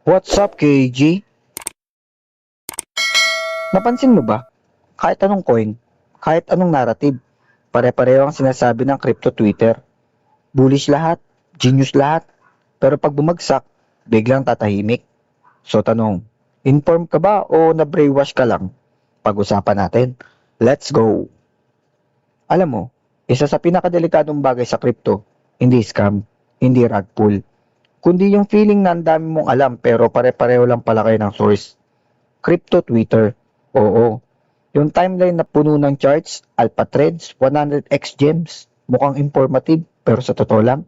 What's up, KG? Napansin mo ba? Kahit anong coin, kahit anong narrative, pare-pareho ang sinasabi ng crypto Twitter. Bullish lahat, genius lahat, pero pag bumagsak, biglang tatahimik. So tanong, inform ka ba o na-brainwash ka lang? Pag-usapan natin. Let's go! Alam mo, isa sa pinakadelikadong bagay sa crypto, hindi scam, hindi rug pull, kundi yung feeling na ang dami mong alam pero pare-pareho lang pala kayo ng source. Crypto Twitter. Oo. Yung timeline na puno ng charts, alpha threads, 100x gems. Mukhang informative, pero sa totoo lang,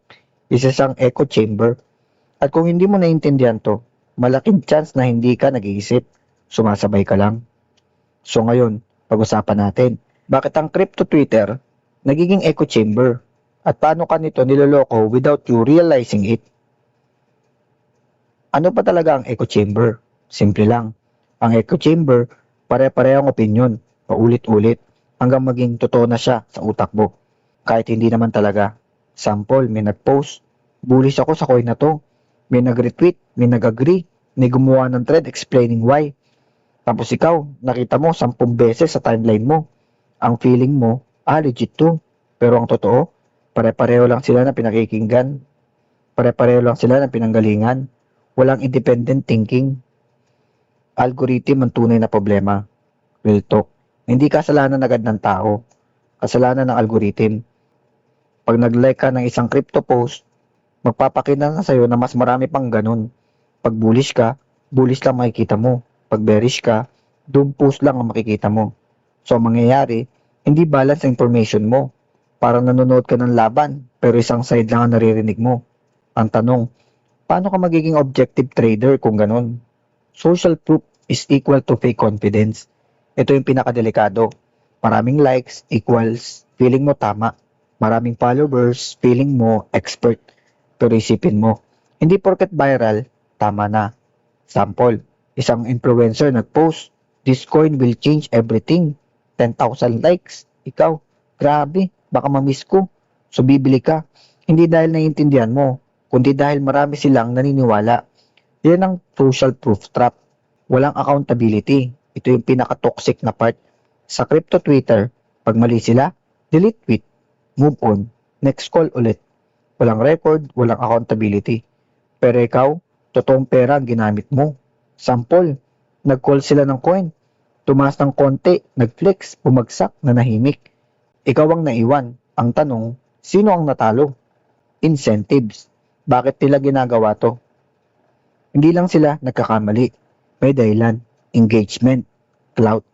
isa siyang echo chamber. At kung hindi mo naiintindihan to, malaking chance na hindi ka nag-iisip. Sumasabay ka lang. So ngayon, pag-usapan natin, bakit ang crypto Twitter nagiging echo chamber? At paano ka nito niloloko without you realizing it? Ano pa talaga ang echo chamber? Simple lang. Ang echo chamber, pare-parehong opinion, paulit-ulit, hanggang maging totoo na siya sa utak mo. Kahit hindi naman talaga. Sample, may nag-post, bullish ako sa coin na to. May nag-retweet, may nag-agree, may gumawa ng thread explaining why. Tapos ikaw, nakita mo 10 beses sa timeline mo. Ang feeling mo, legit to. Pero ang totoo, pare-pareho lang sila na pinakikinggan. Pare-pareho lang sila ng pinanggalingan. Walang independent thinking. Algorithm ang tunay na problema. Real talk. Hindi kasalanan agad ng tao. Kasalanan ng algorithm. Pag nag-like ka ng isang crypto post, magpapakita na sa'yo na mas marami pang ganun. Pag bullish lang makikita mo. Pag bearish ka, doom post lang ang makikita mo. So, ang mangyayari, hindi balance ang information mo. Parang nanonood ka ng laban, pero isang side lang ang naririnig mo. Ang tanong, paano ka magiging objective trader kung ganun? Social proof is equal to fake confidence. Ito yung pinakadelikado. Maraming likes equals feeling mo tama. Maraming followers, feeling mo expert. Pero isipin mo, hindi porket viral, tama na. Sample, isang influencer nag-post, this coin will change everything. 10,000 likes. Ikaw, grabe, baka mamiss ko. So bibili ka. Hindi dahil naiintindihan mo, kundi dahil marami silang naniniwala. Yan ang social proof trap. Walang accountability. Ito yung pinaka-toxic na part. Sa crypto Twitter, pag mali sila, delete tweet, move on, next call ulit. Walang record, walang accountability. Pero ikaw, totoong pera ang ginamit mo. Sample, nag-call sila ng coin. Tumaas ng konti, nag-flex, bumagsak, nanahimik. Ikaw ang naiwan. Ang tanong, sino ang natalo? Incentives. Bakit nila ginagawa to? Hindi lang sila nagkakamali. May dahilan, engagement, clout.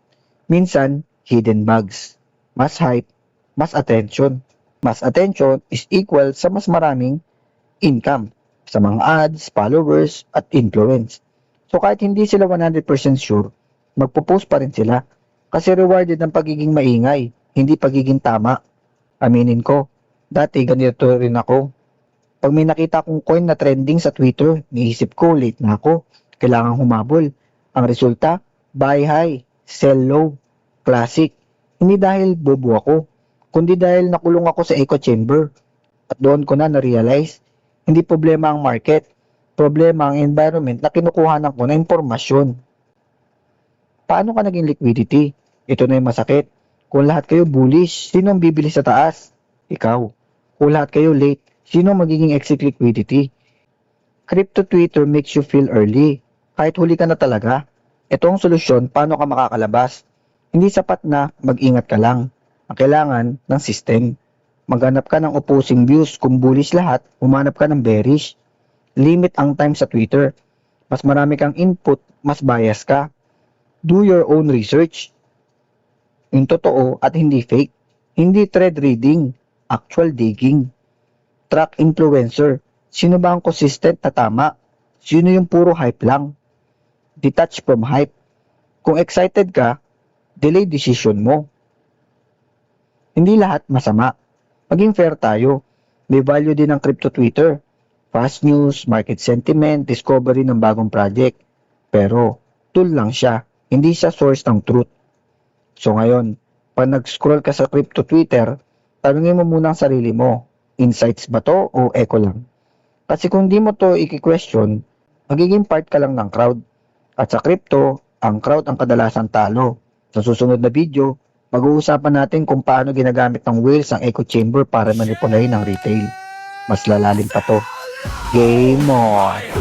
Minsan, hidden bugs. Mas hype, mas attention. Mas attention is equal sa mas maraming income sa mga ads, followers, at influence. So kahit hindi sila 100% sure, magpo-post pa rin sila kasi rewarded ang pagiging maingay, hindi pagiging tama. Aminin ko, dati ganito rin ako. Pag may nakita kong coin na trending sa Twitter, niisip ko, late na ako. Kailangan humabol. Ang resulta, buy high, sell low, classic. Hindi dahil bobo ako, kundi dahil nakulong ako sa echo chamber. At doon ko na na-realize, hindi problema ang market, problema ang environment na kinukuhanan ko na impormasyon. Paano ka naging liquidity? Ito na yung masakit. Kung lahat kayo bullish, sino ang bibili sa taas? Ikaw. Kung lahat kayo late, sino magiging exit liquidity? Crypto Twitter makes you feel early. Kahit huli ka na talaga. Ito ang solusyon paano ka makakalabas. Hindi sapat na mag-ingat ka lang. Ang kailangan ng system. Maghanap ka ng opposing views. Kung bullish lahat, humanap ka ng bearish. Limit ang time sa Twitter. Mas marami kang input, mas bias ka. Do your own research. Yung totoo at hindi fake. Hindi thread reading, actual digging. Track influencer. Sino ba ang consistent na tama? Sino yung puro hype lang? Detach from hype. Kung excited ka, delay decision mo. Hindi lahat masama. Maging fair tayo. May value din ang crypto Twitter. Fast news, market sentiment, discovery ng bagong project. Pero, tool lang siya. Hindi siya source ng truth. So ngayon, pag nag-scroll ka sa crypto Twitter, tanungin mo muna ang sarili mo. Insights ba to o echo lang? Kasi kung di mo to i-question, magiging part ka lang ng crowd. At sa crypto, ang crowd ang kadalasan talo. Sa susunod na video, pag-uusapan natin kung paano ginagamit ng whales ang echo chamber para manipulahin ang retail. Mas lalalim pa to. Game on!